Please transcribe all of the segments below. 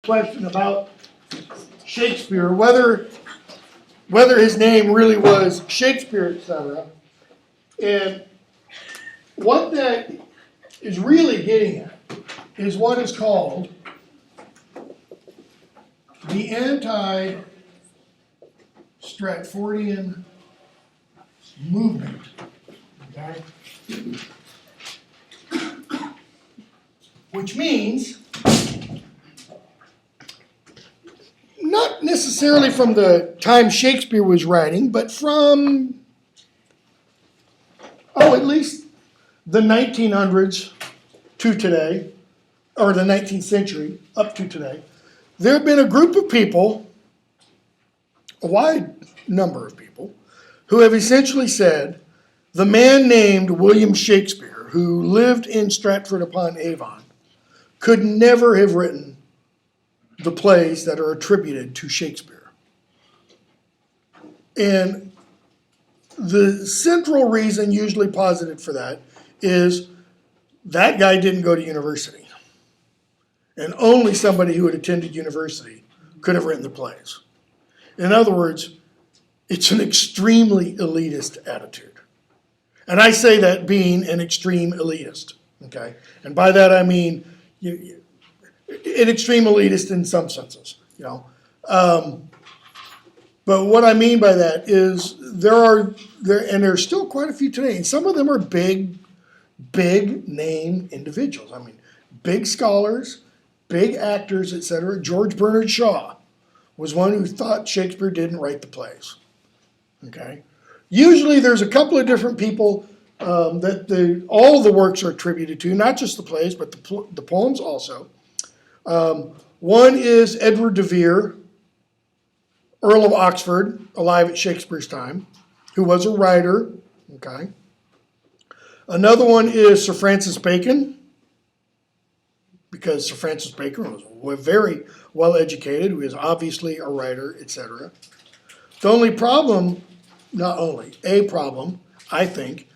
question about Shakespeare, whether his name really was Shakespeare, etc. And what that is really getting at is what is called the anti-Stratfordian movement. Okay? Which means, not necessarily from the time Shakespeare was writing, but from, at least the 1900s to today, or the 19th century up to today, there have been a group of people, a wide number of people, who have essentially said the man named William Shakespeare, who lived in Stratford-upon-Avon, could never have written the plays that are attributed to Shakespeare. And the central reason usually posited for that is that guy didn't go to university. And only somebody who had attended university could have written the plays. In other words, it's an extremely elitist attitude. And I say that being an extreme elitist, okay? And by that I mean an extreme elitist in some senses, you know. But what I mean by that is there's still quite a few today, and some of them are big name individuals. I mean, big scholars, big actors, etc. George Bernard Shaw was one who thought Shakespeare didn't write the plays. Okay, usually there's a couple of different people that all the works are attributed to, not just the plays, but the poems also. One is Edward de Vere, Earl of Oxford, alive at Shakespeare's time, who was a writer. Okay. Another one is Sir Francis Bacon, because Sir Francis Bacon was very well educated, who is obviously a writer, etc. The only problem, a problem, I think,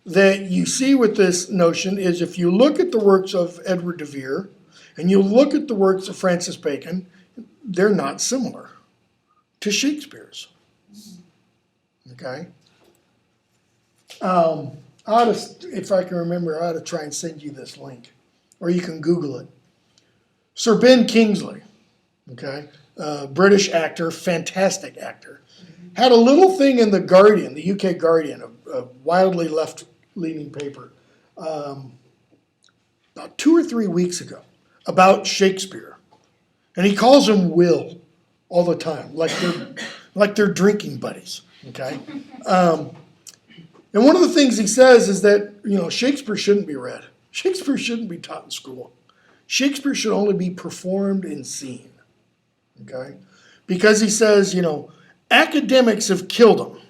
that you see with this notion is if you look at the works of Edward de Vere and you look at the works of Francis Bacon, they're not similar to Shakespeare's. Okay? If I can remember, I ought to try and send you this link, or you can Google it. Sir Ben Kingsley, okay, British actor, fantastic actor, had a little thing in the Guardian, the UK Guardian, a wildly left-leaning paper, about 2 or 3 weeks ago, about Shakespeare, and he calls him Will all the time, like they're drinking buddies. Okay. And one of the things he says is that, Shakespeare shouldn't be read. Shakespeare shouldn't be taught in school. Shakespeare should only be performed and seen. Okay? Because he says, academics have killed him.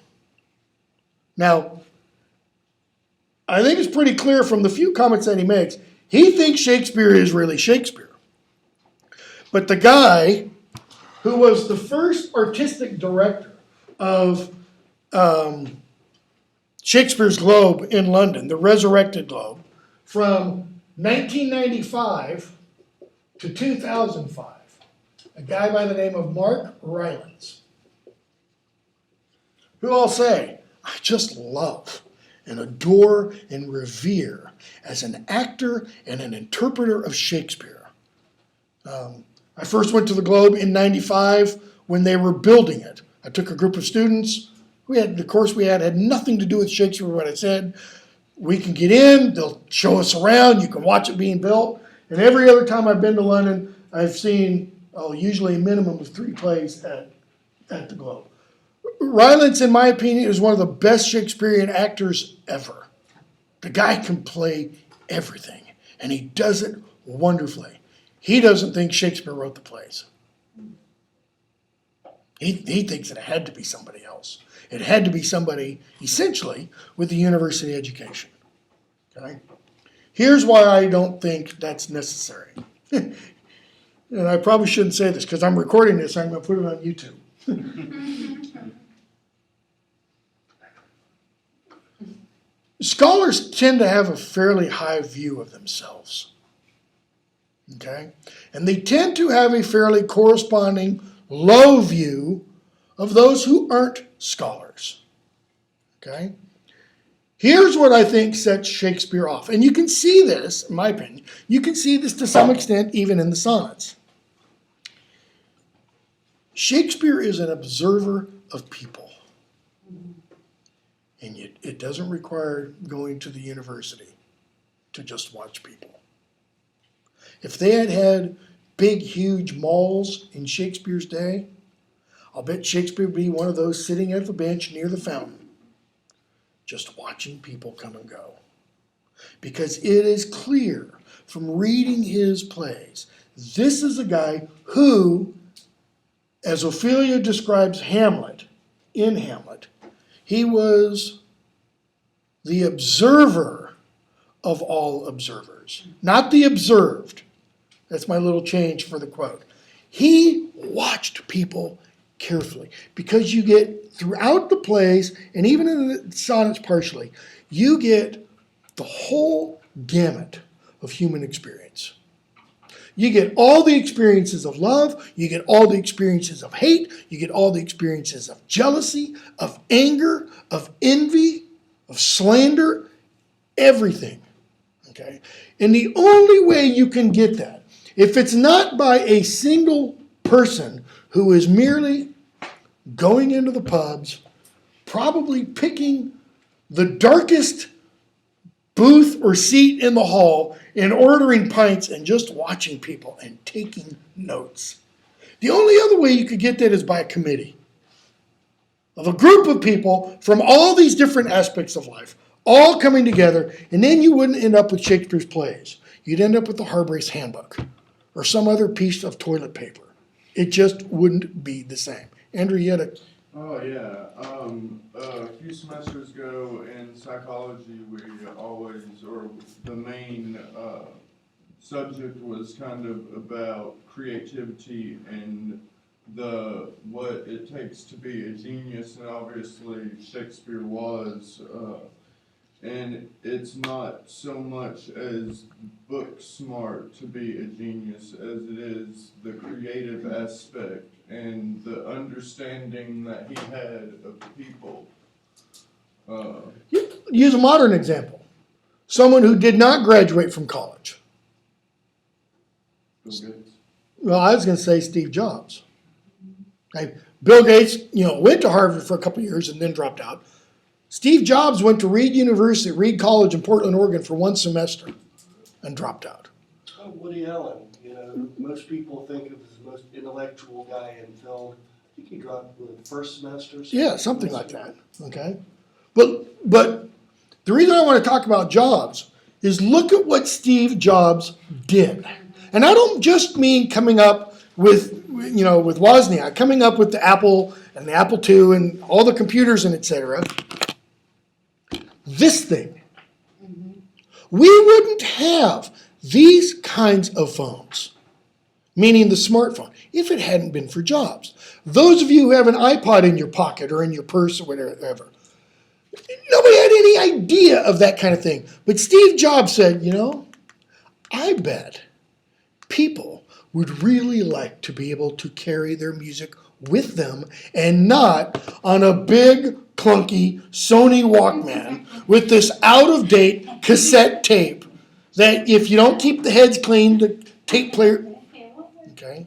Now, I think it's pretty clear from the few comments that he makes, he thinks Shakespeare is really Shakespeare. But the guy who was the first artistic director of Shakespeare's Globe in London, the Resurrected Globe, from 1995 to 2005, a guy by the name of Mark Rylance, who I'll say I just love and adore and revere as an actor and an interpreter of Shakespeare. I first went to the Globe in 95 when they were building it. I took a group of students. The course we had nothing to do with Shakespeare, what I said. We can get in, they'll show us around, you can watch it being built. And every other time I've been to London, I've seen usually a minimum of 3 plays at the Globe. Rylance, in my opinion, is one of the best Shakespearean actors ever. The guy can play everything, and he does it wonderfully. He doesn't think Shakespeare wrote the plays. He thinks it had to be somebody else. It had to be somebody, essentially, with a university education. Okay? Here's why I don't think that's necessary. And I probably shouldn't say this because I'm recording this. I'm going to put it on YouTube. Scholars tend to have a fairly high view of themselves. Okay? And they tend to have a fairly corresponding low view of those who aren't scholars. Okay? Here's what I think sets Shakespeare off. And you can see this, in my opinion, you can see this to some extent even in the sonnets. Shakespeare is an observer of people. And it doesn't require going to the university to just watch people. If they had had big, huge malls in Shakespeare's day, I'll bet Shakespeare would be one of those sitting at the bench near the fountain, just watching people come and go. Because it is clear from reading his plays, this is a guy who, as Ophelia describes Hamlet, in Hamlet, he was the observer of all observers, not the observed. That's my little change for the quote. He watched people carefully because you get throughout the plays, and even in the sonnets partially, you get the whole gamut of human experience. You get all the experiences of love, you get all the experiences of hate, you get all the experiences of jealousy, of anger, of envy, of slander, everything. Okay? And the only way you can get that, if it's not by a single person who is merely going into the pubs, probably picking the darkest booth or seat in the hall and ordering pints and just watching people and taking notes. The only other way you could get that is by a committee of a group of people from all these different aspects of life, all coming together, and then you wouldn't end up with Shakespeare's plays. You'd end up with the Harbrace Handbook or some other piece of toilet paper. It just wouldn't be the same. Andrew, you had a... Oh, yeah. A few semesters ago in psychology, we always, or the main subject was kind of about creativity and what it takes to be a genius, and obviously Shakespeare was. And it's not so much as book smart to be a genius as it is the creative aspect and the understanding that he had of people. Use a modern example. Someone who did not graduate from college. Bill Gates. Well, I was going to say Steve Jobs. Okay. Bill Gates, went to Harvard for a couple of years and then dropped out. Steve Jobs went to Reed College in Portland, Oregon for one semester and dropped out. Oh, Woody Allen, most people think of as the most intellectual guy in film. I think he dropped with the first semester. Yeah, something like that. Okay, but the reason I want to talk about Jobs is look at what Steve Jobs did, and I don't just mean coming up with Wozniak, coming up with the Apple and the Apple II and all the computers and etc. This thing, we wouldn't have these kinds of phones, meaning the smartphone, if it hadn't been for Jobs. Those of you who have an iPod in your pocket or in your purse or whatever, nobody had any idea of that kind of thing. But Steve Jobs said, I bet people would really like to be able to carry their music with them and not on a big, clunky Sony Walkman with this out-of-date cassette tape that if you don't keep the heads clean, the tape player... Okay?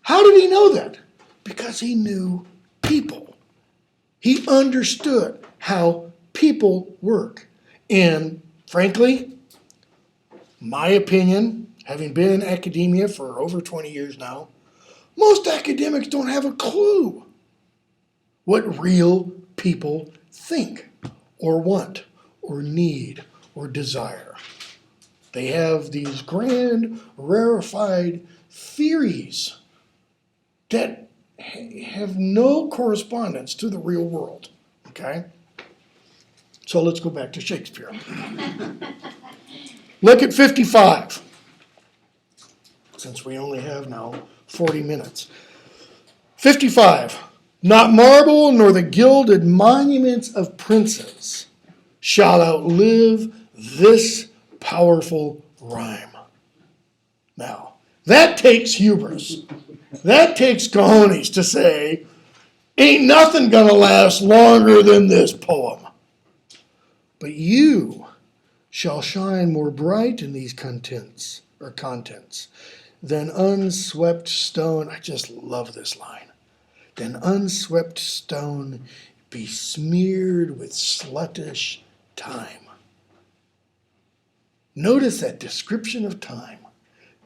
How did he know that? Because he knew people. He understood how people work. And frankly, my opinion, having been in academia for over 20 years now, most academics don't have a clue what real people think or want or need or desire. They have these grand, rarefied theories that have no correspondence to the real world. Okay? So let's go back to Shakespeare. Look at 55, since we only have now 40 minutes. 55. Not marble nor the gilded monuments of princes shall outlive this powerful rhyme. Now, that takes hubris. That takes cojones to say, ain't nothing gonna last longer than this poem. But you shall shine more bright in these contents than unswept stone. I just love this line. Than unswept stone besmeared with sluttish time. Notice that description of time.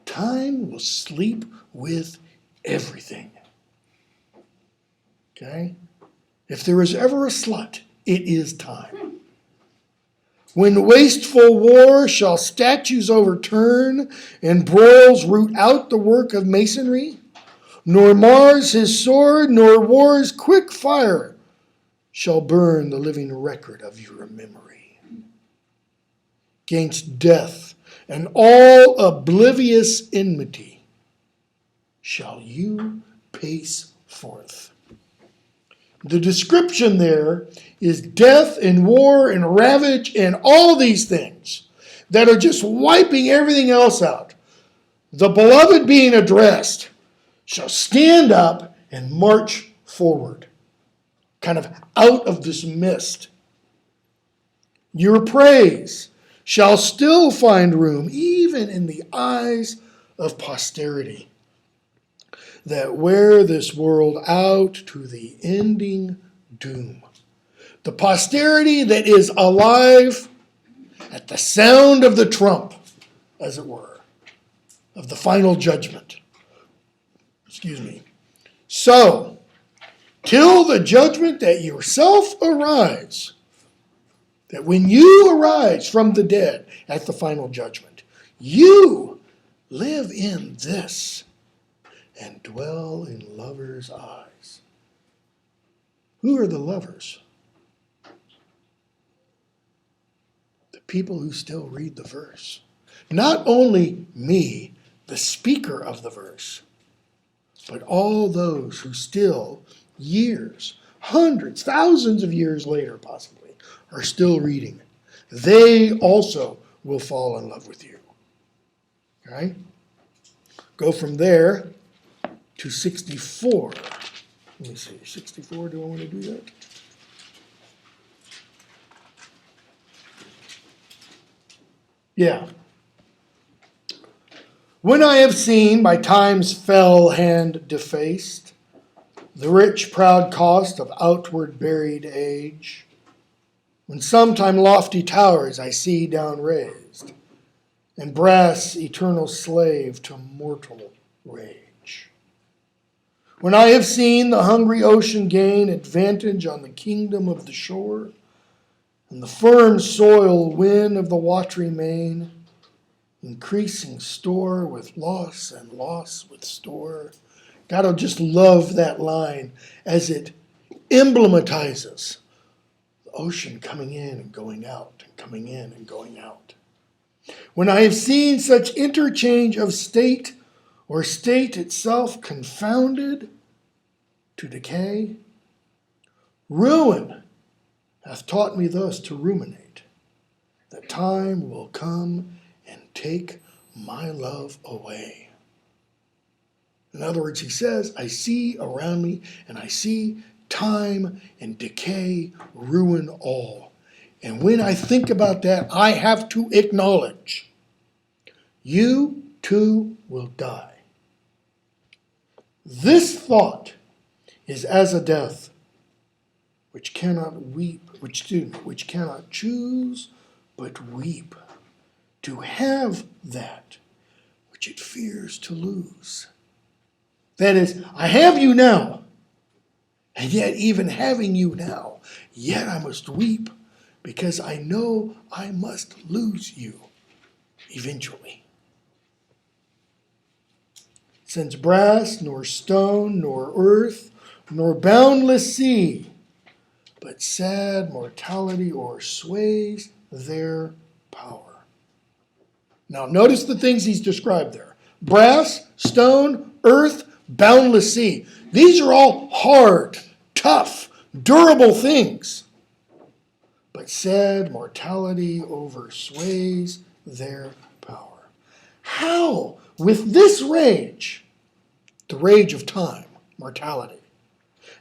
Time will sleep with everything. Okay? If there is ever a slut, it is time. When wasteful war shall statues overturn and broils root out the work of masonry, nor Mars his sword, nor war's quick fire shall burn the living record of your memory. Against death and all oblivious enmity shall you pace forth. The description there is death and war and ravage and all these things that are just wiping everything else out. The beloved being addressed shall stand up and march forward, kind of out of this mist. Your praise shall still find room, even in the eyes of posterity, that wear this world out to the ending doom. The posterity that is alive at the sound of the trump, as it were, of the final judgment. So, till the judgment that yourself arise, that when you arise from the dead at the final judgment, you live in this and dwell in lovers' eyes. Who are the lovers? The people who still read the verse. Not only me, the speaker of the verse, but all those who still, years, hundreds, thousands of years later possibly, are still reading. They also will fall in love with you. Okay? Go from there to 64. Let me see, 64, do I want to do that? Yeah. When I have seen by time's fell hand defaced the rich proud cost of outward buried age, when sometime lofty towers I see down raised, and brass eternal slave to mortal rage. When I have seen the hungry ocean gain advantage on the kingdom of the shore, and the firm soil win of the watery main, increasing store with loss and loss with store. God, I just love that line as it emblematizes the ocean coming in and going out and coming in and going out. When I have seen such interchange of state or state itself confounded to decay, ruin hath taught me thus to ruminate, that time will come and take my love away. In other words, he says, I see around me and I see time and decay ruin all. And when I think about that, I have to acknowledge, you too will die. This thought is as a death which cannot weep, which cannot choose but weep, to have that which it fears to lose. That is, I have you now, and yet even having you now, yet I must weep because I know I must lose you eventually. Since brass, nor stone, nor earth, nor boundless sea, but sad mortality o'ersways their power. Now notice the things he's described there. Brass, stone, earth, boundless sea. These are all hard, tough, durable things. But sad mortality oversways their power. How with this rage, the rage of time, mortality,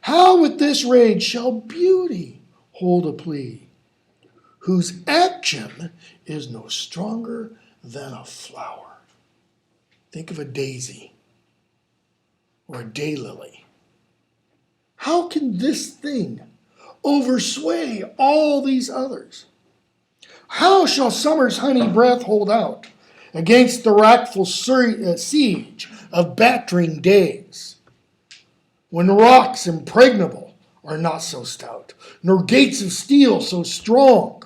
how with this rage shall beauty hold a plea, whose action is no stronger than a flower? Think of a daisy or a daylily. How can this thing oversway all these others? How shall summer's honey breath hold out against the wrathful siege of battering days, when rocks impregnable are not so stout, nor gates of steel so strong,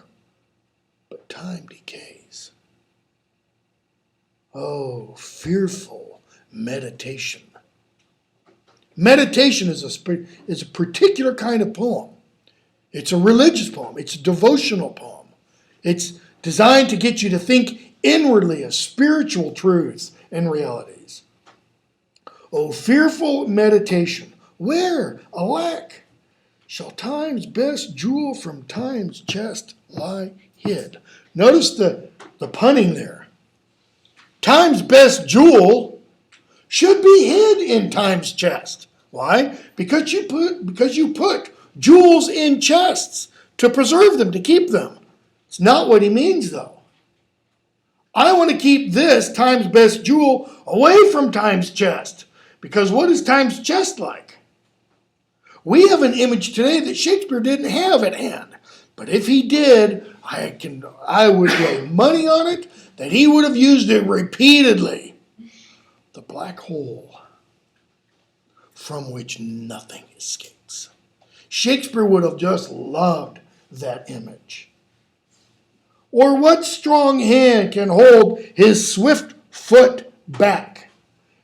but time decays? Oh, fearful meditation. Meditation is a particular kind of poem. It's a religious poem. It's a devotional poem. It's designed to get you to think inwardly of spiritual truths and realities. Oh, fearful meditation, where, alack, shall time's best jewel from time's chest lie hid? Notice the punning there. Time's best jewel should be hid in time's chest. Why? Because you put jewels in chests to preserve them, to keep them. It's not what he means, though. I want to keep this time's best jewel away from time's chest, because what is time's chest like? We have an image today that Shakespeare didn't have at hand, but if he did, I would lay money on it that he would have used it repeatedly. The black hole from which nothing escapes. Shakespeare would have just loved that image. Or what strong hand can hold his swift foot back?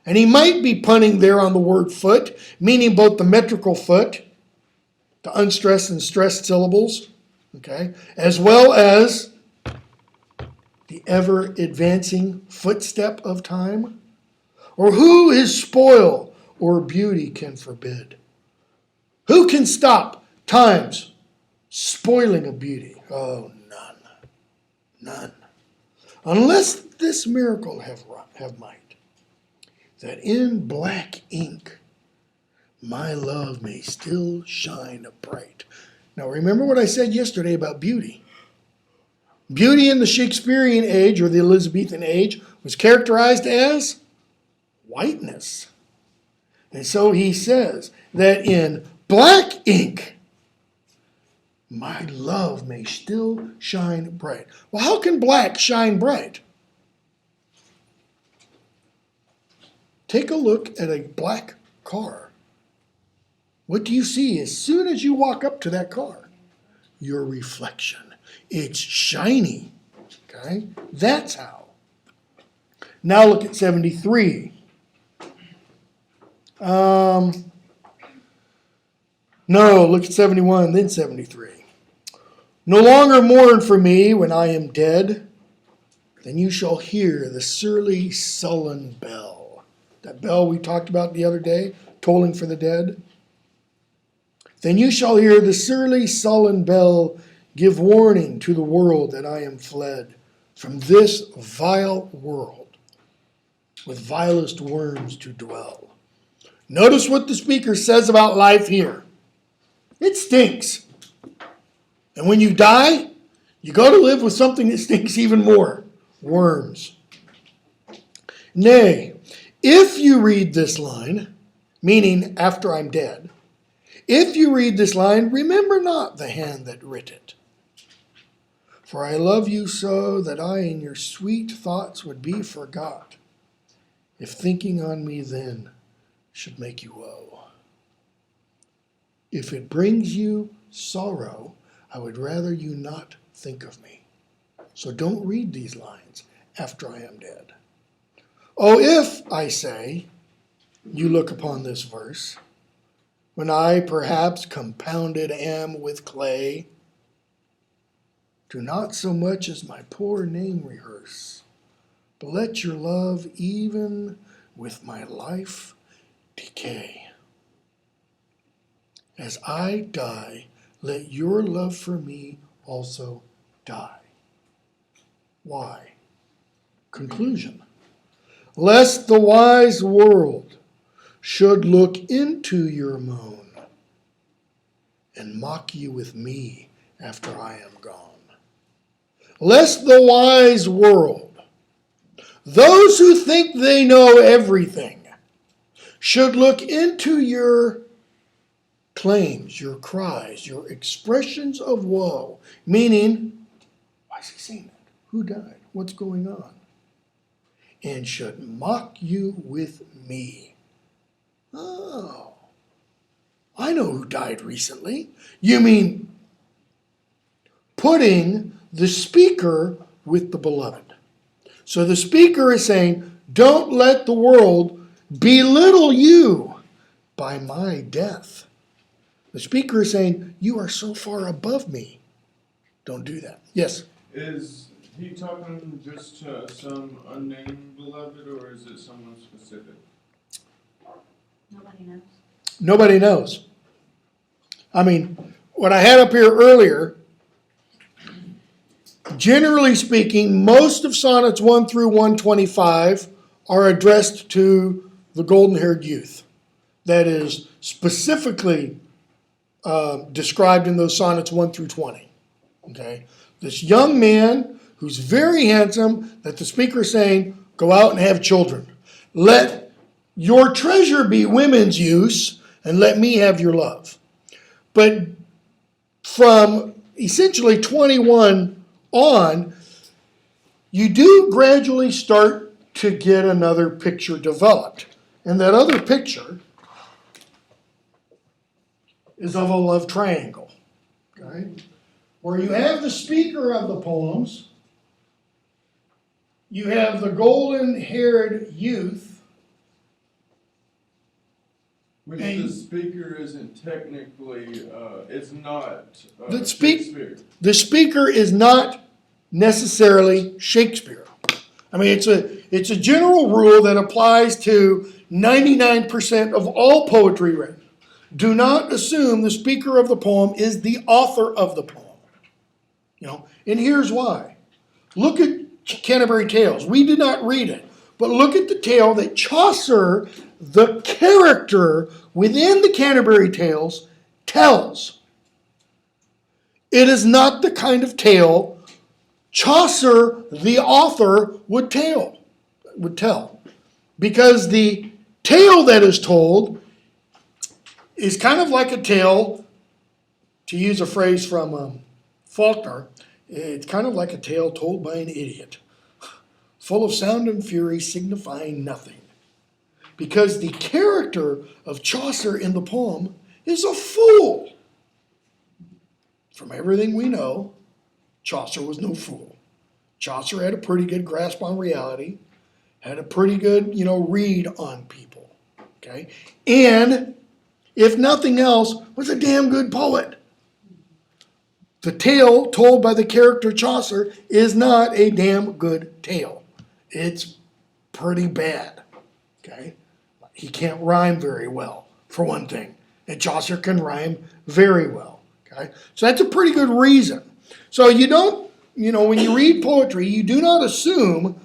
And he might be punning there on the word foot, meaning both the metrical foot, the unstressed and stressed syllables, okay, as well as the ever-advancing footstep of time? Or who his spoil or beauty can forbid? Who can stop time's spoiling of beauty? Oh, none. None. Unless this miracle have might, that in black ink my love may still shine bright. Now remember what I said yesterday about beauty. Beauty in the Shakespearean age, or the Elizabethan age, was characterized as whiteness. And so he says that in black ink, my love may still shine bright. Well, how can black shine bright? Take a look at a black car. What do you see as soon as you walk up to that car? Your reflection. It's shiny. Okay? That's how. Now look at 73. No, look at 71, then 73. No longer mourn for me when I am dead, then you shall hear the surly, sullen bell. That bell we talked about the other day, tolling for the dead. Then you shall hear the surly, sullen bell give warning to the world that I am fled from this vile world, with vilest worms to dwell. Notice what the speaker says about life here. It stinks. And when you die, you go to live with something that stinks even more. Worms. Nay, if you read this line, meaning after I'm dead, if you read this line, remember not the hand that writ it. For I love you so that I in your sweet thoughts would be forgot, if thinking on me then should make you woe. If it brings you sorrow, I would rather you not think of me. So don't read these lines after I am dead. Oh, if, I say, you look upon this verse, when I perhaps compounded am with clay, do not so much as my poor name rehearse, but let your love even with my life decay. As I die, let your love for me also die. Why? Conclusion. lest the wise world should look into your moan and mock you with me after I am gone. Lest the wise world, those who think they know everything, should look into your claims, your cries, your expressions of woe, meaning, why is he saying that? Who died? What's going on? And should mock you with me. Oh, I know who died recently. You mean putting the speaker with the beloved. So the speaker is saying, don't let the world belittle you by my death. The speaker is saying, you are so far above me. Don't do that. Yes? Is he talking just to some unnamed beloved, or is it someone specific? Nobody knows. Nobody knows. I mean, what I had up here earlier, generally speaking, most of Sonnets 1 through 125 are addressed to the golden-haired youth. That is specifically described in those Sonnets 1 through 20. Okay? This young man who's very handsome, that the speaker is saying, go out and have children. Let your treasure be women's use, and let me have your love. But from essentially 21 on, you do gradually start to get another picture developed. And that other picture is of a love triangle, okay? Where you have the speaker of the poems, you have the golden-haired youth, Which the speaker isn't technically, is not The Shakespeare. the speaker is not necessarily Shakespeare. I mean, it's a general rule that applies to 99% of all poetry written. Do not assume the speaker of the poem is the author of the poem. You know, and here's why. Look at Canterbury Tales. We did not read it, but look at the tale that Chaucer, the character within the Canterbury Tales, tells. It is not the kind of tale Chaucer, the author, would tell. Because the tale that is told is kind of like a tale, to use a phrase from Faulkner, it's kind of like a tale told by an idiot, full of sound and fury signifying nothing. Because the character of Chaucer in the poem is a fool. From everything we know, Chaucer was no fool. Chaucer had a pretty good grasp on reality, had a pretty good, read on people, okay? And, if nothing else, was a damn good poet. The tale told by the character Chaucer is not a damn good tale. It's pretty bad, okay? He can't rhyme very well, for one thing. And Chaucer can rhyme very well, okay? So that's a pretty good reason. So you don't, when you read poetry, you do not assume,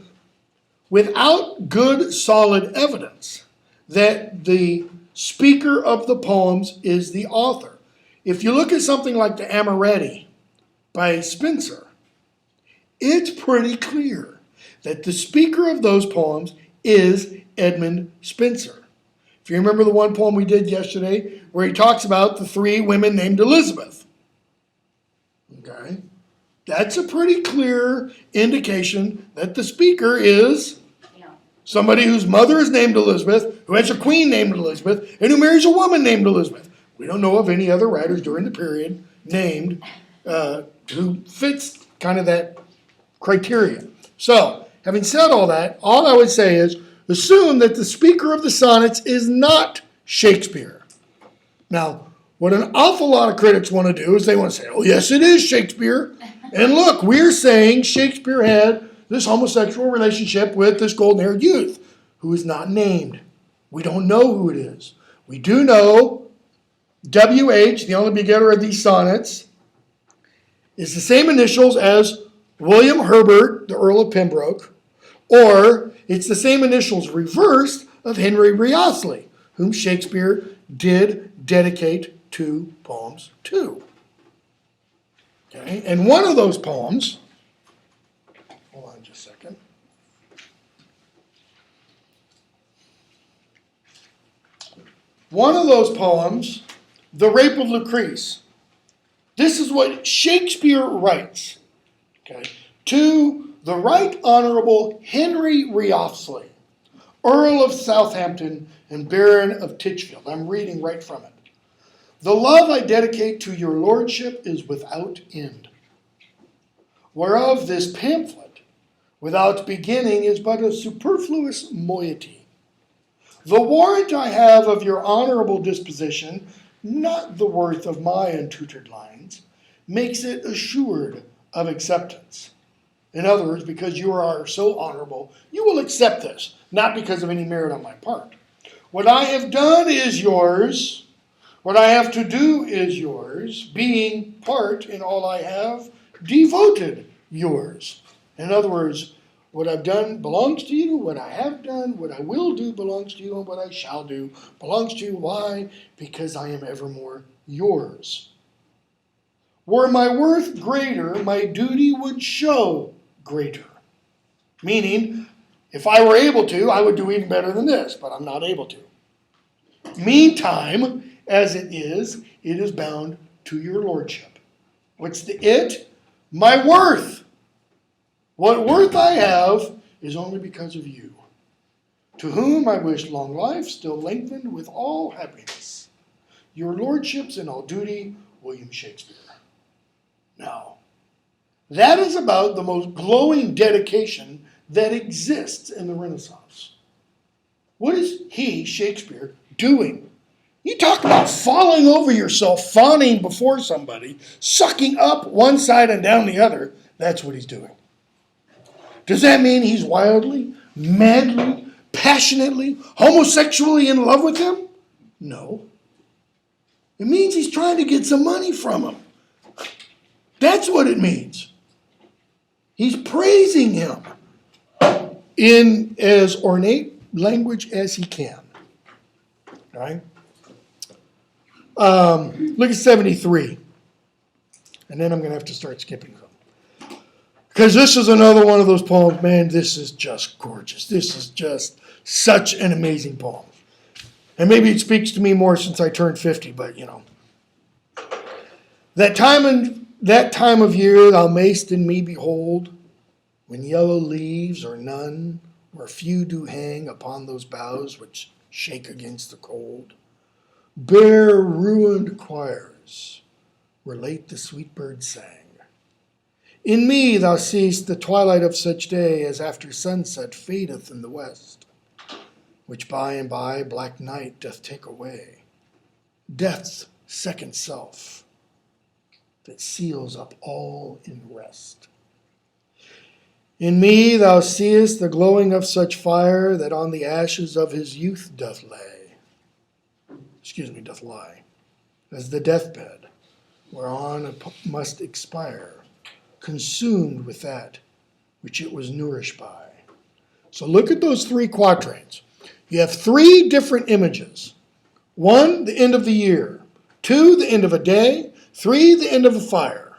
without good, solid evidence, that the speaker of the poems is the author. If you look at something like the Amoretti by Spenser, it's pretty clear that the speaker of those poems is Edmund Spenser. If you remember the one poem we did yesterday, where he talks about the 3 women named Elizabeth. Okay? That's a pretty clear indication that the speaker is somebody whose mother is named Elizabeth, who has a queen named Elizabeth, and who marries a woman named Elizabeth. We don't know of any other writers during the period named who fits kind of that criteria. So, having said all that, all I would say is, assume that the speaker of the sonnets is not Shakespeare. Now, what an awful lot of critics want to do is they want to say, oh, yes, it is Shakespeare. And look, we're saying Shakespeare had this homosexual relationship with this golden-haired youth who is not named. We don't know who it is. We do know W.H., the only begetter of these sonnets, is the same initials as William Herbert, the Earl of Pembroke, Or it's the same initials reversed of Henry Wriothesley, whom Shakespeare did dedicate two poems to. Okay? And one of those poems, hold on just a second. One of those poems, The Rape of Lucrece, this is what Shakespeare writes, okay, to the Right Honorable Henry Wriothesley, Earl of Southampton and Baron of Titchfield. I'm reading right from it. The love I dedicate to your lordship is without end, whereof this pamphlet, without beginning, is but a superfluous moiety. The warrant I have of your honorable disposition, not the worth of my untutored lines, makes it assured of acceptance. In other words, because you are so honorable, you will accept this, not because of any merit on my part. What I have done is yours. What I have to do is yours, being part in all I have, devoted yours. In other words, what I've done belongs to you, what I have done, what I will do belongs to you, and what I shall do belongs to you. Why? Because I am evermore yours. Were my worth greater, my duty would show greater. Meaning, if I were able to, I would do even better than this, but I'm not able to. Meantime, as it is bound to your lordship. What's the it? My worth. What worth I have is only because of you, to whom I wish long life, still lengthened with all happiness. Your lordships in all duty, William Shakespeare. Now, that is about the most glowing dedication that exists in the Renaissance. What is he, Shakespeare, doing? You talk about falling over yourself, fawning before somebody, sucking up one side and down the other. That's what he's doing. Does that mean he's wildly, madly, passionately, homosexually in love with him? No. It means he's trying to get some money from him. That's what it means. He's praising him in as ornate language as he can. All right? Look at 73. And then I'm going to have to start skipping some. Because this is another one of those poems, man, this is just gorgeous. This is just such an amazing poem. And maybe it speaks to me more since I turned 50, but you know. That time of year thou mayst in me behold, when yellow leaves or none, or few do hang upon those boughs which shake against the cold. Bare ruined choirs relate the sweet bird sang. In me thou seest the twilight of such day as after sunset fadeth in the west, which by and by black night doth take away, death's second self, that seals up all in rest. In me thou seest the glowing of such fire that on the ashes of his youth doth lie, as the deathbed whereon it must expire, consumed with that which it was nourished by. So look at those three quatrains. You have three different images. One, the end of the year. Two, the end of a day. Three, the end of a fire.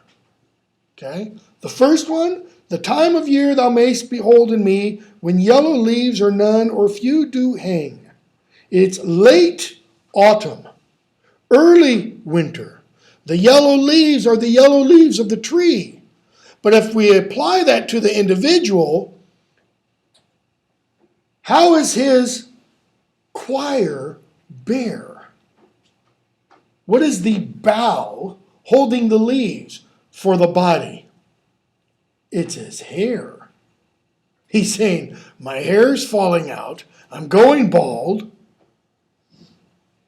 Okay? The first one, the time of year thou mayst behold in me, when yellow leaves or none or few do hang. It's late autumn, early winter. The yellow leaves are the yellow leaves of the tree. But if we apply that to the individual, how is his choir bare? What is the bough holding the leaves for the body? It's his hair. He's saying, my hair's falling out, I'm going bald,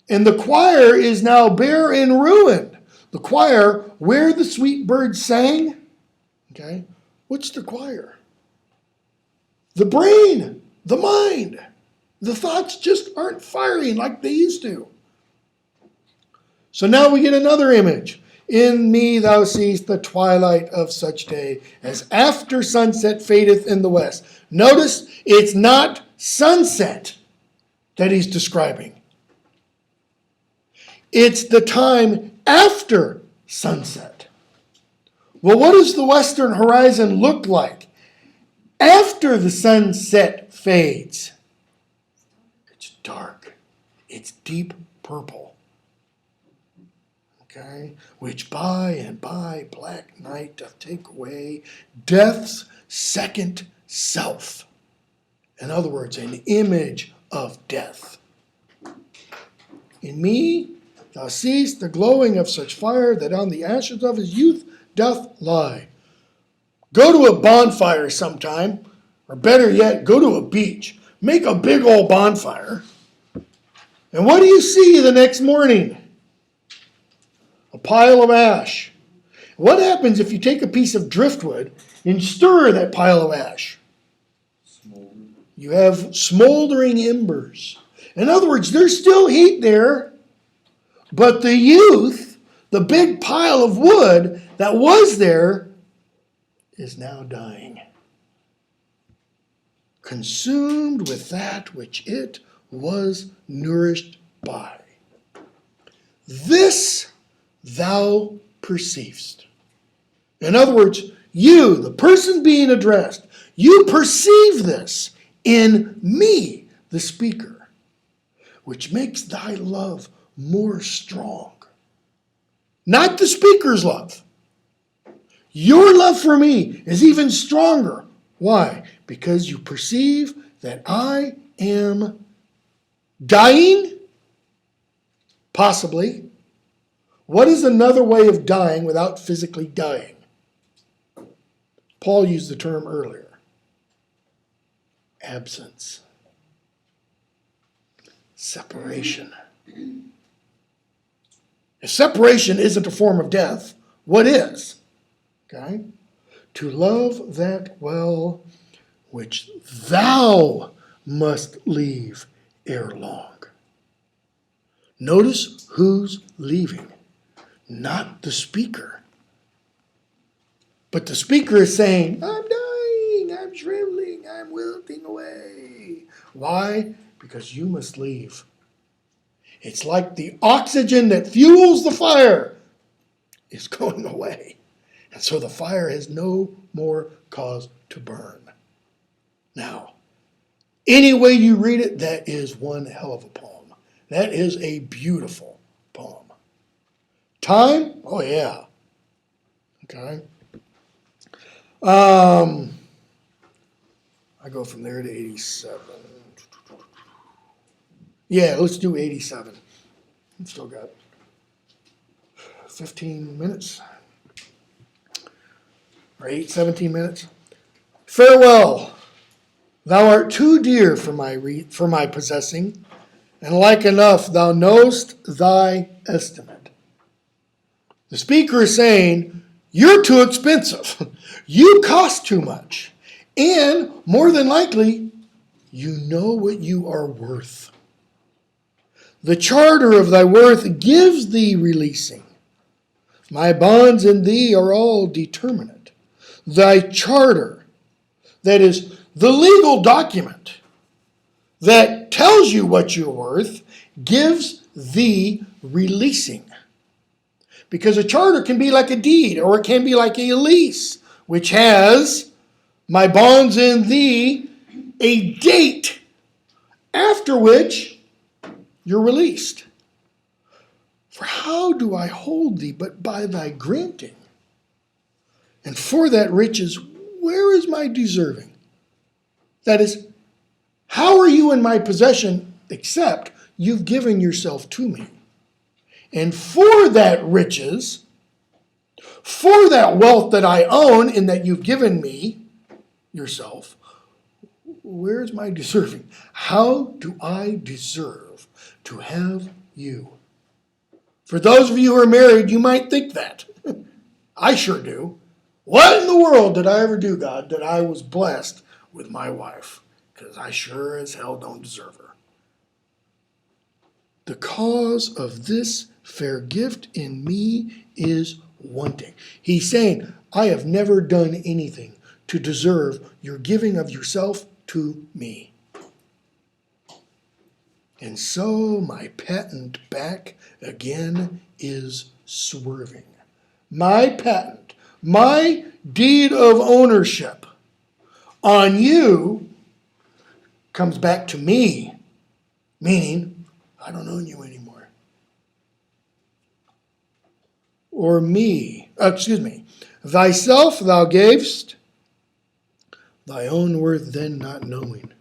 and the choir is now bare and ruined. The choir, where the sweet birds sang, okay, what's the choir? The brain, the mind. The thoughts just aren't firing like they used to. So now we get another image. In me thou seest the twilight of such day, as after sunset fadeth in the west. Notice, it's not sunset that he's describing. It's the time after sunset. Well, what does the western horizon look like after the sunset fades? It's dark. It's deep purple. Okay? Which by and by black night doth take away death's second self. In other words, an image of death. In me thou seest the glowing of such fire that on the ashes of his youth doth lie. Go to a bonfire sometime, or better yet, go to a beach. Make a big old bonfire. And what do you see the next morning? A pile of ash. What happens if you take a piece of driftwood and stir that pile of ash? You have smoldering embers. In other words, there's still heat there, but the youth, the big pile of wood that was there, is now dying. Consumed with that which it was nourished by. This thou perceivest. In other words, you, the person being addressed, you perceive this in me, the speaker, which makes thy love more strong. Not the speaker's love. Your love for me is even stronger. Why? Because you perceive that I am dying? Possibly. What is another way of dying without physically dying? Paul used the term earlier. Absence. Separation. If separation isn't a form of death, what is? Okay? To love that well which thou must leave ere long. Notice who's leaving, not the speaker. But the speaker is saying, I'm dying, I'm shriveling, I'm wilting away. Why? Because you must leave. It's like the oxygen that fuels the fire is going away. And so the fire has no more cause to burn. Now, any way you read it, that is one hell of a poem. That is a beautiful poem. Time? Oh, yeah. Okay. I go from there to 87. Yeah, let's do 87. I've still got 15 minutes. Or 17 minutes. Farewell. Thou art too dear for my possessing, and like enough thou knowest thy estimate. The speaker is saying, you're too expensive. You cost too much. And more than likely, you know what you are worth. The charter of thy worth gives thee releasing. My bonds in thee are all determinate. Thy charter, that is, the legal document that tells you what you're worth, gives thee releasing. Because a charter can be like a deed, or it can be like a lease, which has my bonds in thee, a date after which you're released. For how do I hold thee but by thy granting? And for that riches, where is my deserving? That is, how are you in my possession except you've given yourself to me? And for that riches, for that wealth that I own and that you've given me yourself, where's my deserving? How do I deserve to have you? For those of you who are married, you might think that. I sure do. What in the world did I ever do, God, that I was blessed with my wife? Because I sure as hell don't deserve her. The cause of this fair gift in me is wanting. He's saying, I have never done anything to deserve your giving of yourself to me. And so my patent back again is swerving. My patent, my deed of ownership on you comes back to me, meaning I don't own you anymore. Or thyself thou gavest, thy own worth then not knowing.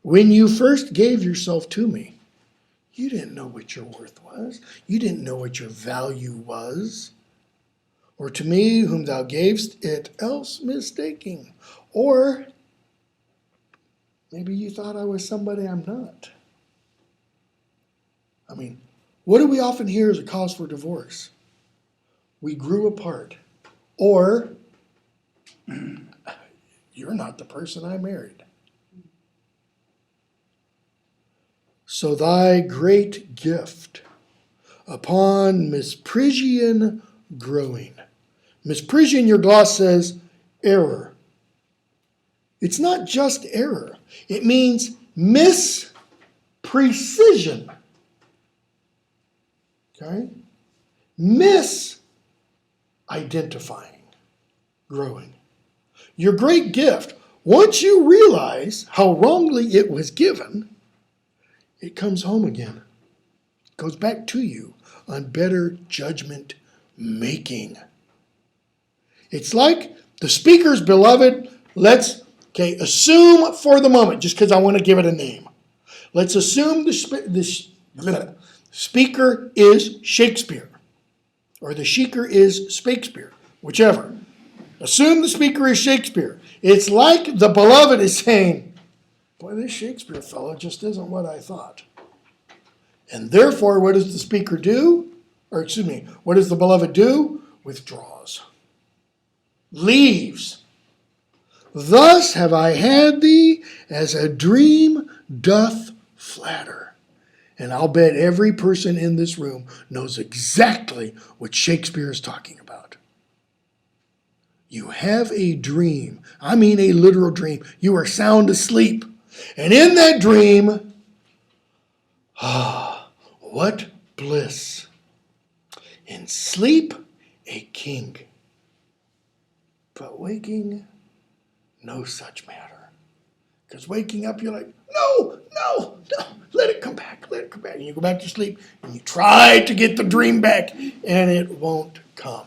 When you first gave yourself to me, you didn't know what your worth was. You didn't know what your value was. Or to me, whom thou gavest it else mistaking. Or maybe you thought I was somebody I'm not. I mean, what do we often hear as a cause for divorce? We grew apart. Or you're not the person I married. So thy great gift upon misprision growing. Misprision, your gloss says, error. It's not just error. It means misprecision. Okay? Misidentifying, growing. Your great gift, once you realize how wrongly it was given, it comes home again. It goes back to you on better judgment making. It's like the speaker's beloved. Let's assume for the moment, just because I want to give it a name. Let's assume the speaker is Shakespeare, or the sheaker is Shakespeare, whichever. Assume the speaker is Shakespeare. It's like the beloved is saying, boy, this Shakespeare fellow just isn't what I thought. And therefore, what does the speaker do? What does the beloved do? Withdraws. Leaves. Thus have I had thee as a dream doth flatter. And I'll bet every person in this room knows exactly what Shakespeare is talking about. You have a dream. I mean a literal dream. You are sound asleep. And in that dream, what bliss. In sleep, a king. But waking, no such matter. Because waking up, you're like, no, let it come back. And you go back to sleep, and you try to get the dream back, and it won't come.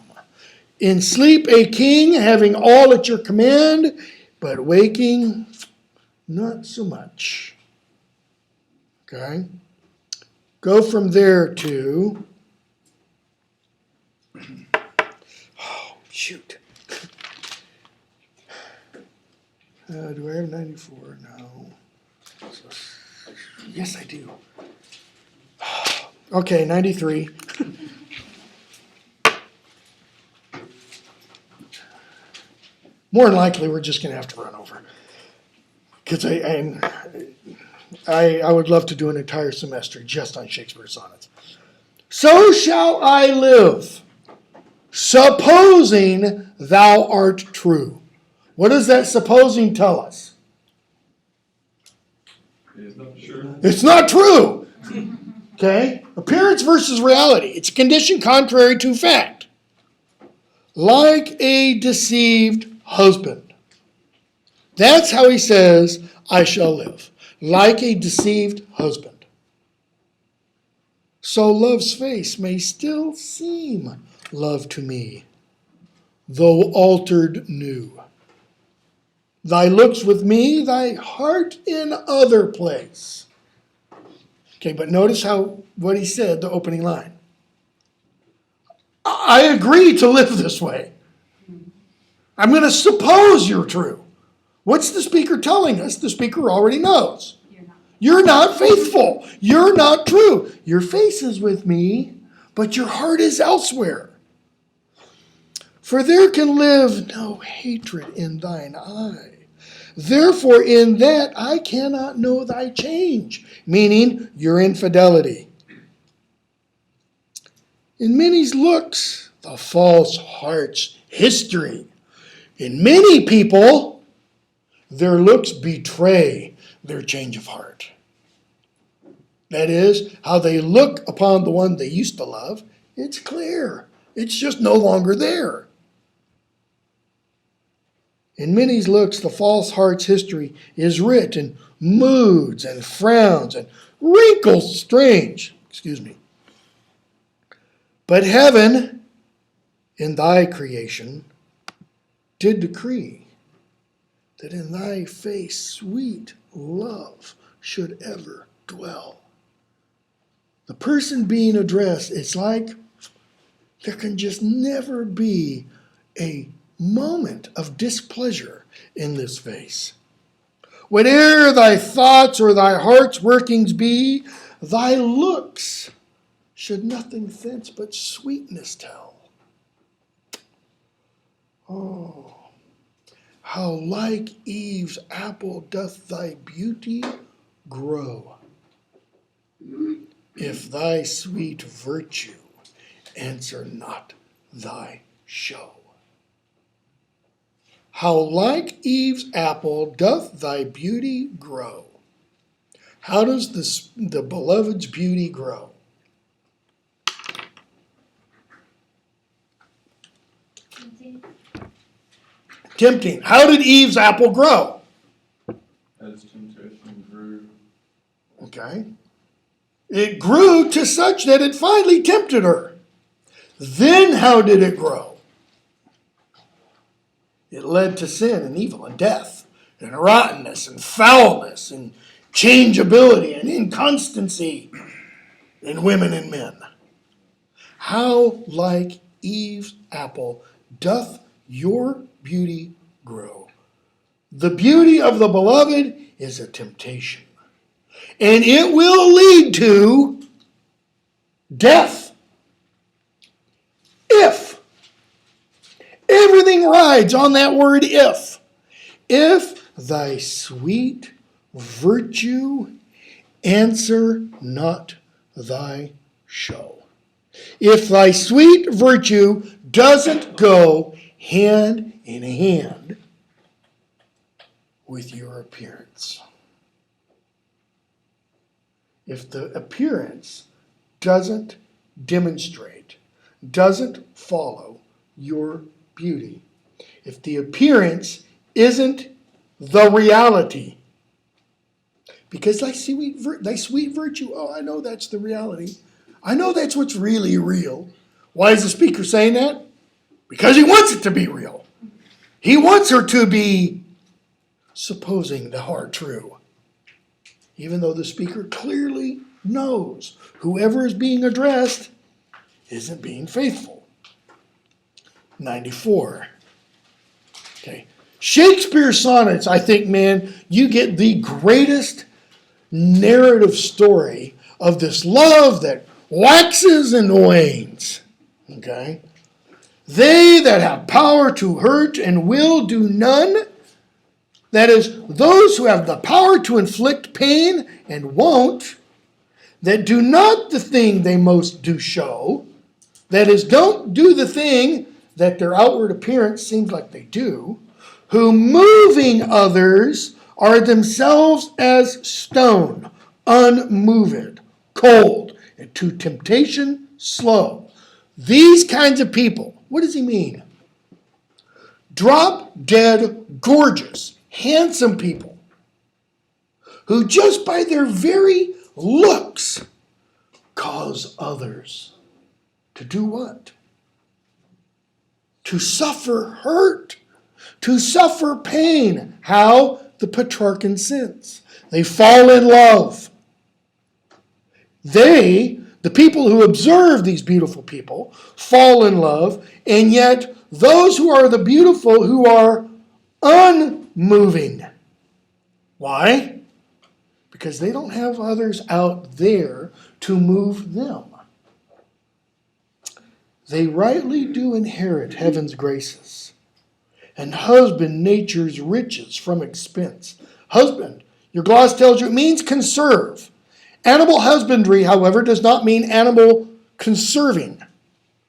In sleep, a king, having all at your command, but waking, not so much. Okay? Go from there to, shoot. Do I have 94? No. Yes, I do. Okay, 93. More than likely, we're just going to have to run over. Because I would love to do an entire semester just on Shakespeare sonnets. So shall I live, supposing thou art true. What does that supposing tell us? It's not true. It's not true. Okay? Appearance versus reality. It's a condition contrary to fact. Like a deceived husband. That's how he says, I shall live. Like a deceived husband. So love's face may still seem love to me, though altered new. Thy looks with me, thy heart in other place. Okay, but notice what he said, the opening line. I agree to live this way. I'm going to suppose you're true. What's the speaker telling us? The speaker already knows. You're not faithful. You're not true. Your face is with me, but your heart is elsewhere. For there can live no hatred in thine eye. Therefore, in that I cannot know thy change, meaning your infidelity. In many's looks, the false heart's history. In many people, their looks betray their change of heart. That is, how they look upon the one they used to love, it's clear. It's just no longer there. In many's looks, the false heart's history is writ in moods and frowns and wrinkles strange. But heaven, in thy creation, did decree that in thy face sweet love should ever dwell. The person being addressed, it's like there can just never be a moment of displeasure in this face. Whate'er thy thoughts or thy heart's workings be, thy looks should nothing thence but sweetness tell. Oh, how like Eve's apple doth thy beauty grow, if thy sweet virtue answer not thy show. How like Eve's apple doth thy beauty grow. How does the beloved's beauty grow? Tempting. How did Eve's apple grow? As temptation grew. Okay. It grew to such that it finally tempted her. Then how did it grow? It led to sin and evil and death and rottenness and foulness and changeability and inconstancy in women and men. How like Eve's apple doth your beauty grow. The beauty of the beloved is a temptation, and it will lead to death. If everything rides on that word if thy sweet virtue answer not thy show. If thy sweet virtue doesn't go hand in hand with your appearance. If the appearance doesn't demonstrate, doesn't follow your beauty, if the appearance isn't the reality, because thy sweet virtue, oh, I know that's the reality. I know that's what's really real. Why is the speaker saying that? Because he wants it to be real. He wants her to be supposing the heart true. Even though the speaker clearly knows whoever is being addressed isn't being faithful. 94. Okay. Shakespeare sonnets, I think, man, you get the greatest narrative story of this love that waxes and wanes. Okay? They that have power to hurt and will do none, that is, those who have the power to inflict pain and won't, that do not the thing they most do show, that is, don't do the thing that their outward appearance seems like they do, who moving others are themselves as stone, unmoved, cold, and to temptation slow. These kinds of people, what does he mean? Drop dead, gorgeous, handsome people who just by their very looks cause others to do what? To suffer hurt, to suffer pain. How? The Petrarchan sins. They fall in love. They, the people who observe these beautiful people, fall in love, and yet those who are the beautiful who are unmoving. Why? Because they don't have others out there to move them. They rightly do inherit heaven's graces, and husband nature's riches from expense. Husband, your gloss tells you it means conserve. Animal husbandry, however, does not mean animal conserving.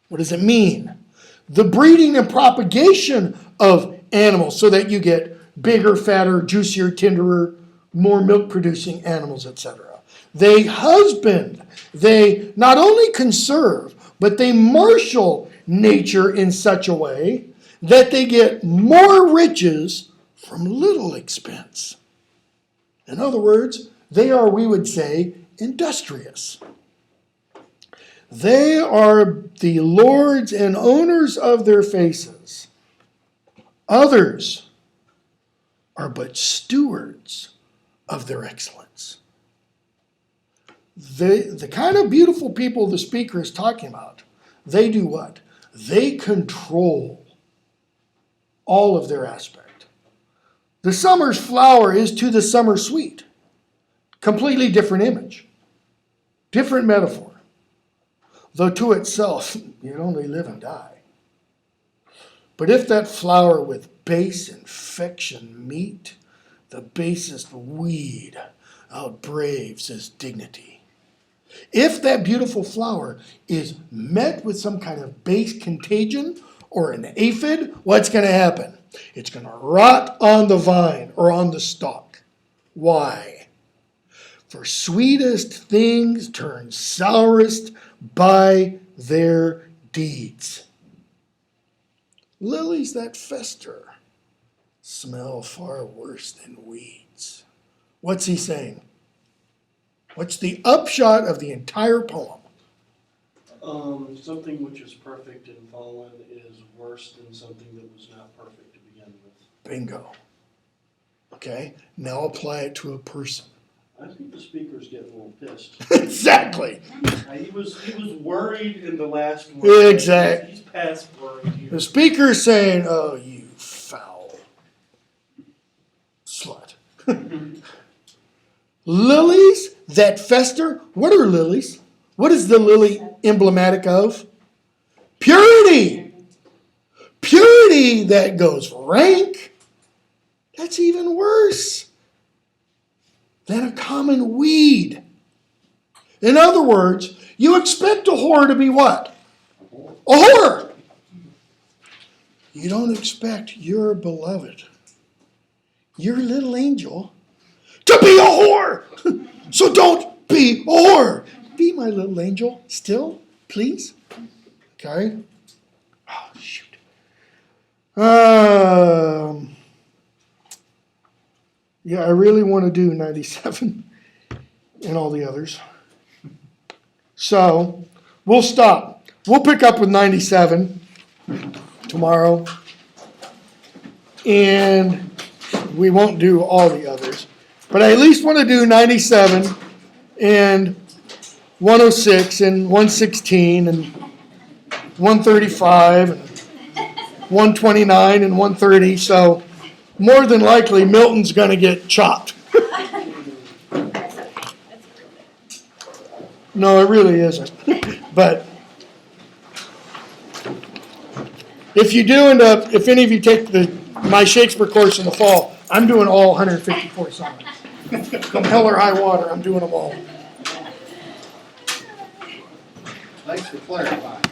What does it mean? The breeding and propagation of animals so that you get bigger, fatter, juicier, tenderer, more milk-producing animals, etc. They husband. They not only conserve, but they marshal nature in such a way that they get more riches from little expense. In other words, they are, we would say, industrious. They are the lords and owners of their faces. Others are but stewards of their excellence. The kind of beautiful people the speaker is talking about, they do what? They control all of their aspect. The summer's flower is to the summer sweet. Completely different image. Different metaphor. Though to itself, you'd only live and die. But if that flower with base infection meet, the basest weed outbraves his dignity. If that beautiful flower is met with some kind of base contagion or an aphid, what's going to happen? It's going to rot on the vine or on the stalk. Why? For sweetest things turn sourest by their deeds. Lilies that fester smell far worse than weeds. What's he saying? What's the upshot of the entire poem? Something which is perfect and fallen is worse than something that was not perfect to begin with. Bingo. Okay, now apply it to a person. I think the speaker's getting a little pissed. Exactly. He was worried in the last one. Exactly. He's past worried here. The speaker is saying, oh, you foul slut. Lilies that fester. What are lilies? What is the lily emblematic of? Purity. Purity that goes rank. That's even worse than a common weed. In other words, you expect a whore to be what? A whore. You don't expect your beloved, your little angel, to be a whore. So don't be a whore. Be my little angel still, please. Okay? Oh, shoot. Yeah, I really want to do 97 and all the others. So we'll stop. We'll pick up with 97 tomorrow. And we won't do all the others. But I at least want to do 97 and 106 and 116 and 135 and 129 and 130. So more than likely, Milton's going to get chopped. No, it really isn't. But if you do end up, if any of you take my Shakespeare course in the fall, I'm doing all 154 sonnets. Come hell or high water, I'm doing them all. Thanks for clarifying.